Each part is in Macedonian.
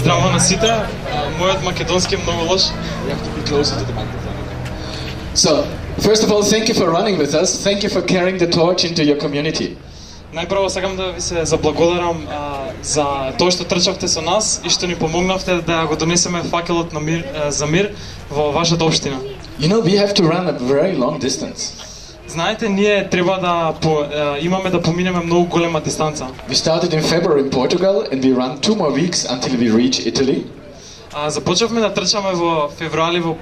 Здраво на сите, мојот македонски е многу лош. So, first of all, thank you for running with us. Thank you for carrying the torch into your community. Најпрво сакам да ви се заблагодарам за тоа што трчавте со нас и што ни помогнавте да го донесеме факелот на мир, за мир во вашата општина. You know, we have to run a very long distance. Знаете, ние треба да имаме да поминеме многу голема дистанца. We started in February in Portugal and we run 2 more weeks until we reach Italy. Започнавме да трчаме во февруари во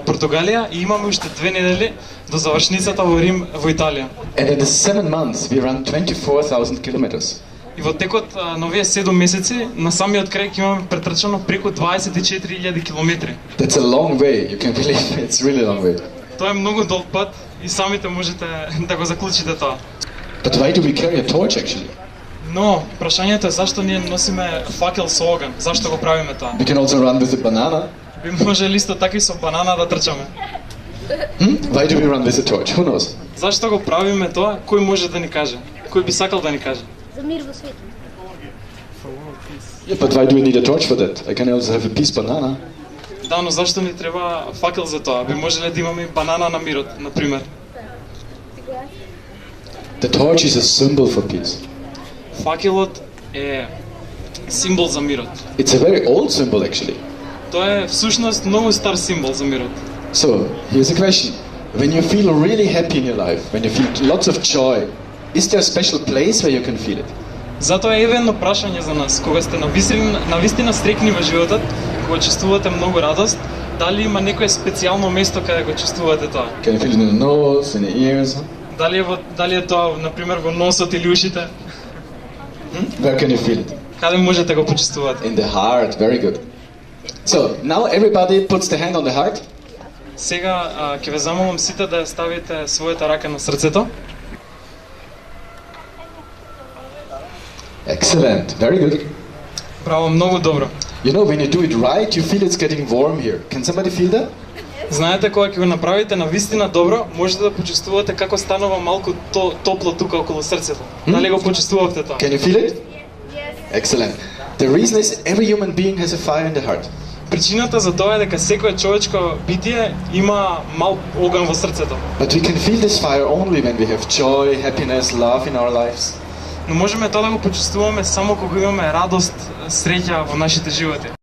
Португалија и имаме уште 2 недели до завршницата во Рим во Италија. And in the 7 months we run 24,000 kilometers. И во текот на овие 7 месеци на самиот крај ќе имаме претрчано преку 24,000 километри. That's a long way, you can believe it. It's really a long way. Тоа е многу долг пат и самите можете да го заклучите тоа. But why do we carry a torch actually? Но прашањето е зашто ние носиме факел со оган? Зашто го правиме тоа? We can also run with a banana. Би можеле исто така и со банана да трчаме. Why do we run with a torch? Who knows? Зашто го правиме тоа? Кој може да ни каже? Кој би сакал да ни каже? За мир во светот. Yeah, but why do we need a torch for that? I can also have a piece banana. Да, но зашто ни треба факел за тоа? Би можеле да имаме банана на мирот, на пример. The torch is a symbol for peace. Факелот е символ за мирот. It's a very old symbol actually. Тоа е всушност многу стар символ за мирот. So, here's a question. When you feel really happy in your life, when you feel lots of joy, is there a special place where you can feel it? Затоа е едно прашање за нас. Кога сте навистина стрекни во животот, кога чувствувате многу радост, дали има некое специјално место каде го чувствувате тоа? Can you feel it in the nose, in the ears? Дали е тоа, например, во носот или ушите? Where can you feel it? Каде можете да го почувствувате? In the heart, very good. So, now everybody puts the hand on the heart. Сега ќе ве замолам сите да ставите својата рака на срцето. Excellent, very good. Браво, многу добро. You know, when you do it right, you feel it's getting warm here. Can somebody feel that? Знаете, кога ќе го направите навистина добро, можете да почувствувате како станува малку топло тука околу срцето. Дали го почувствувавте тоа? Can you feel it? Excellent. The reason is every human being has a fire in the heart. Причината за тоа е дека секое човечко битие има мал оган во срцето. But we can feel this fire only when we have joy, happiness, love in our lives. Но можеме тоа да го почувствуваме само кога имаме радост, среќа во нашите животи.